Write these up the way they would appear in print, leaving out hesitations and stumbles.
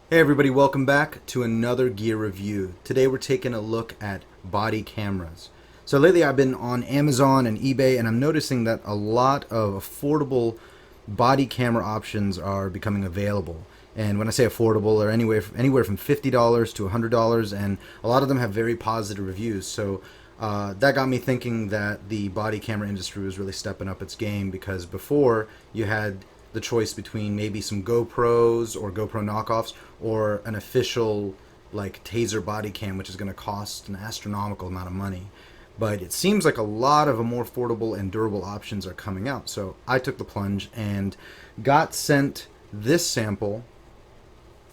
Hey everybody, welcome back to another gear review. Today we're taking a look at body cameras. So lately I've been on Amazon and eBay and I'm noticing that a lot of affordable body camera options are becoming available. And when I say affordable, they're anywhere from $50 to $100, and a lot of them have very positive reviews. So that got me thinking that the body camera industry was really stepping up its game, because before you had the choice between maybe some GoPros or GoPro knockoffs or an official like Taser body cam, which is going to cost an astronomical amount of money. But it seems like a lot of more affordable and durable options are coming out. So I took the plunge and got sent this sample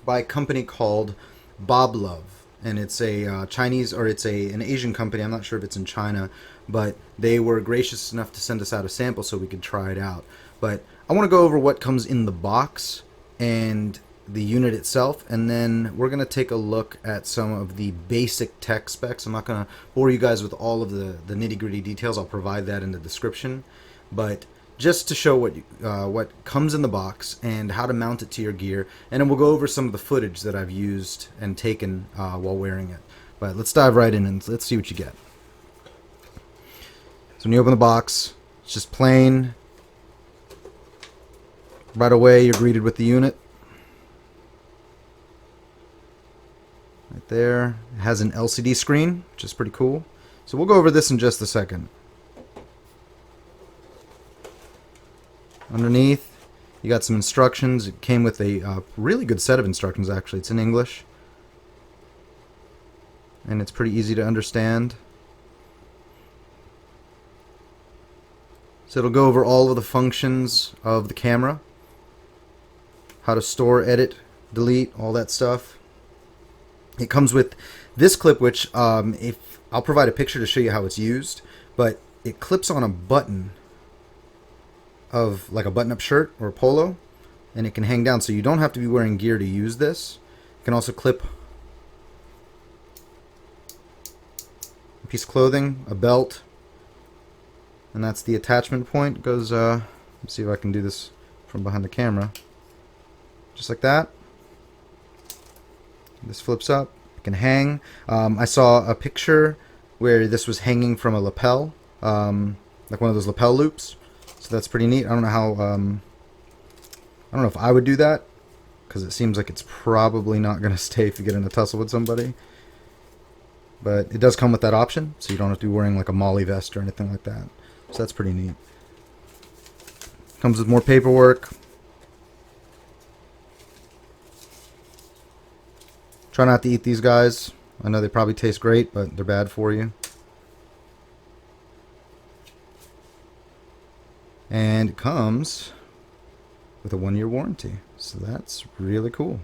by a company called Boblov, and it's a Chinese, or it's an Asian company. I'm not sure if it's in China, but they were gracious enough to send us out a sample so we could try it out. But I want to go over what comes in the box and the unit itself, and then we're going to take a look at some of the basic tech specs. I'm not going to bore you guys with all of the nitty-gritty details. I'll provide that in the description, but just to show what comes in the box and how to mount it to your gear, and then we'll go over some of the footage that I've used and taken while wearing it. But let's dive right in and let's see what you get. So when you open the box, it's just plain. Right away you're greeted with the unit. Right there. It has an LCD screen, which is pretty cool. So we'll go over this in just a second. Underneath, you got some instructions. It came with a really good set of instructions, actually. It's in English, and it's pretty easy to understand. So it'll go over all of the functions of the camera, how to store, edit, delete, all that stuff. It comes with this clip, which if I'll provide a picture to show you how it's used, but it clips on a button of like a button-up shirt or a polo, and it can hang down, so you don't have to be wearing gear to use this. You can also clip a piece of clothing, a belt, and that's the attachment point. It goes, let's see if I can do this from behind the camera. Just like that. This flips up. It can hang. I saw a picture where this was hanging from a lapel, like one of those lapel loops. So that's pretty neat. I don't know how. I don't know if I would do that, because it seems like it's probably not going to stay if you get in a tussle with somebody. But it does come with that option, so you don't have to be wearing like a molly vest or anything like that. So that's pretty neat. Comes with more paperwork. Try not to eat these guys. I know they probably taste great, but they're bad for you. And it comes with a 1-year warranty. So that's really cool.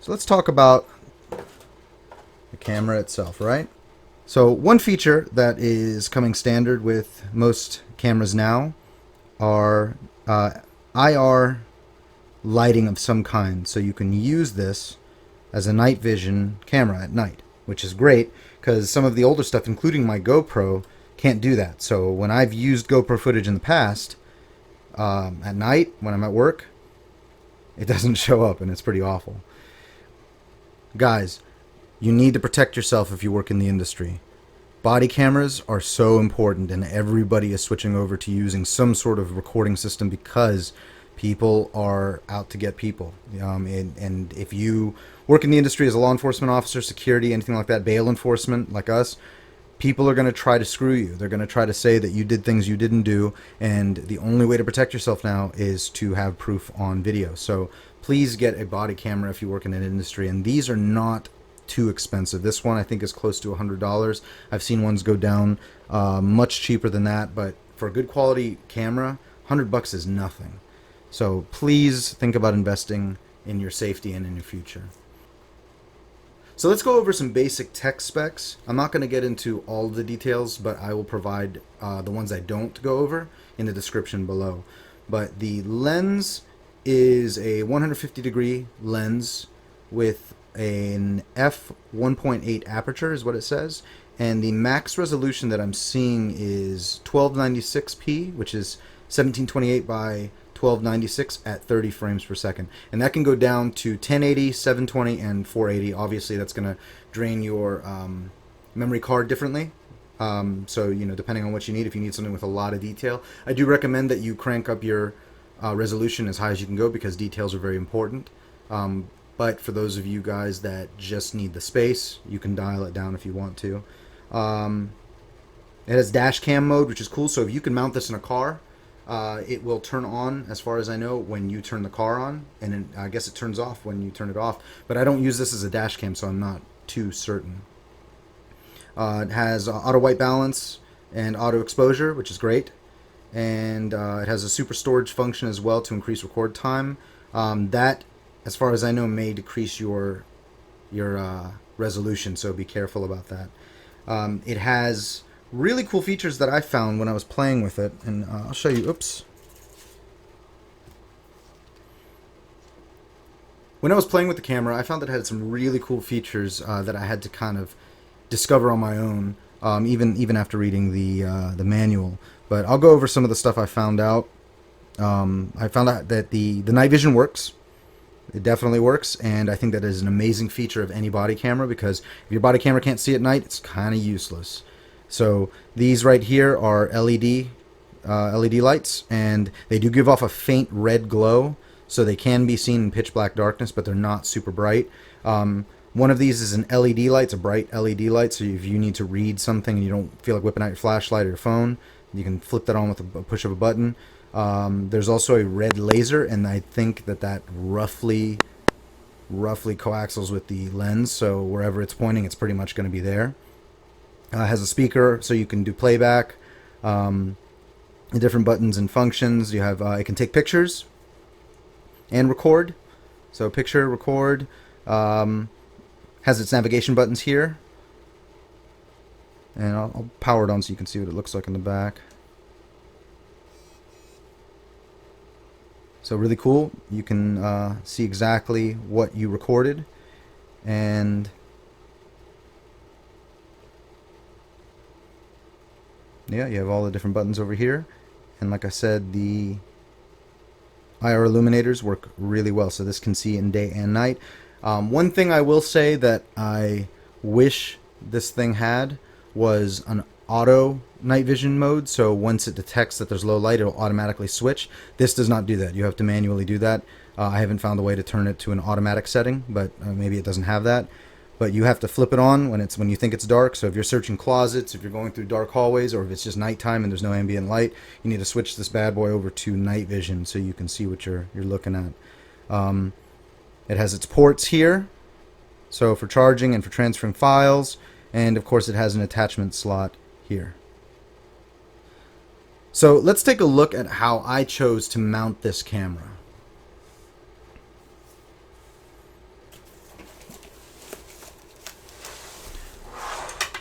So let's talk about the camera itself, right? So one feature that is coming standard with most cameras now are IR lighting of some kind. So you can use this as a night vision camera at night, which is great, because some of the older stuff, including my GoPro, can't do that. So when I've used GoPro footage in the past, at night when I'm at work, it doesn't show up, and it's pretty awful. Guys, you need to protect yourself if you work in the industry. Body cameras are so important, and everybody is switching over to using some sort of recording system because people are out to get people. And if you work in the industry as a law enforcement officer, security, anything like that, bail enforcement like us, people are going to try to screw you. They're going to try to say that you did things you didn't do, and the only way to protect yourself now is to have proof on video. So please get a body camera if you work in an industry, and these are not too expensive. This one I think is close to $100. I've seen ones go down much cheaper than that, but for a good quality camera, $100 is nothing. So please think about investing in your safety and in your future. So let's go over some basic tech specs. I'm not going to get into all of the details, but I will provide the ones I don't go over in the description below. But the lens is a 150-degree lens with an f1.8 aperture is what it says, and the max resolution that I'm seeing is 1296p, which is 1728 by 1296 at 30 frames per second. And that can go down to 1080, 720, and 480. Obviously, that's going to drain your memory card differently. So, you know, depending on what you need, if you need something with a lot of detail, I do recommend that you crank up your resolution as high as you can go because details are very important. But for those of you guys that just need the space, you can dial it down if you want to. It has dash cam mode, which is cool. So if you can mount this in a car, it will turn on, as far as I know, when you turn the car on, and then I guess it turns off when you turn it off. But I don't use this as a dash cam, so I'm not too certain. It has auto white balance and auto exposure, which is great. And it has a super storage function as well to increase record time. That, as far as I know, may decrease your resolution, so be careful about that. It has really cool features that I found when I was playing with it, and I'll show you. Oops. When I was playing with the camera, I found that it had some really cool features that I had to kind of discover on my own, even after reading the manual. But I'll go over some of the stuff I found out. I found out that the night vision works. It definitely works, and I think that is an amazing feature of any body camera, because if your body camera can't see at night, it's kind of useless. So these right here are LED lights, and they do give off a faint red glow, so they can be seen in pitch black darkness, but they're not super bright. One of these is an LED light. It's a bright LED light, so if you need to read something and you don't feel like whipping out your flashlight or your phone, you can flip that on with a push of a button. There's also a red laser, and I think that roughly coaxials with the lens, so wherever it's pointing, it's pretty much going to be there. It has a speaker, so you can do playback. Different buttons and functions. You have it can take pictures and record. So picture, record. Has its navigation buttons here, and I'll power it on so you can see what it looks like in the back. So really cool. You can see exactly what you recorded, and yeah, you have all the different buttons over here. And like I said, the IR illuminators work really well, so this can see in day and night. One thing I will say that I wish this thing had was an auto night vision mode, so once it detects that there's low light, it'll automatically switch. This does not do that. You have to manually do that. I haven't found a way to turn it to an automatic setting, but maybe it doesn't have that. But you have to flip it on when you think it's dark. So if you're searching closets, if you're going through dark hallways, or if it's just nighttime and there's no ambient light, you need to switch this bad boy over to night vision so you can see what you're looking at. It has its ports here, so for charging and for transferring files, and of course it has an attachment slot here. So let's take a look at how I chose to mount this camera.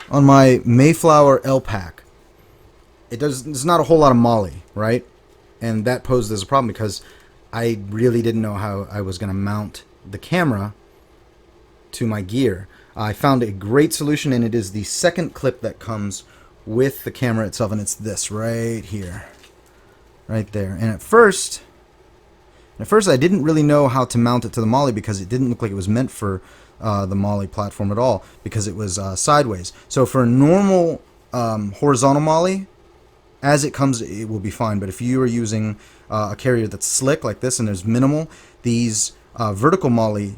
On my Mayflower L-Pack, there's not a whole lot of MOLLE, right? And that posed as a problem because I really didn't know how I was going to mount the camera to my gear. I found a great solution, and it is the second clip that comes with the camera itself, and it's this right here, right there. And at first I didn't really know how to mount it to the MOLLE because it didn't look like it was meant for the MOLLE platform at all, because it was sideways. So for a normal horizontal MOLLE, as it comes, it will be fine. But if you are using a carrier that's slick like this and there's minimal, these vertical MOLLE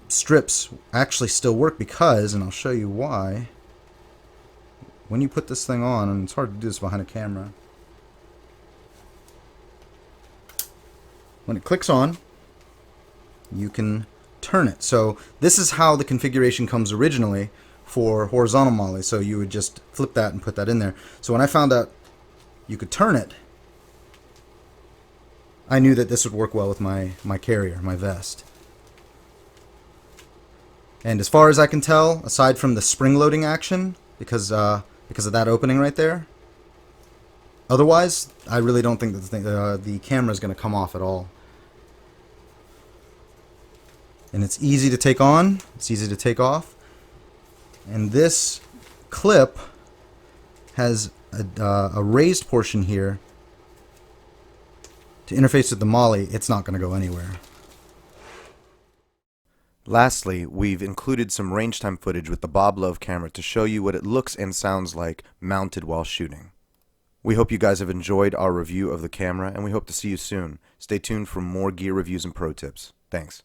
strips actually still work because, and I'll show you why, when you put this thing on, and it's hard to do this behind a camera, when it clicks on, you can turn it. So this is how the configuration comes originally for horizontal MOLLE. So you would just flip that and put that in there. So when I found out you could turn it, I knew that this would work well with my carrier, my vest. And as far as I can tell, aside from the spring loading action, because of that opening right there, otherwise, I really don't think that the camera is going to come off at all. And it's easy to take on, it's easy to take off. And this clip has a raised portion here to interface with the Molly, it's not going to go anywhere. Lastly, we've included some range time footage with the Boblov camera to show you what it looks and sounds like mounted while shooting. We hope you guys have enjoyed our review of the camera, and we hope to see you soon. Stay tuned for more gear reviews and pro tips. Thanks.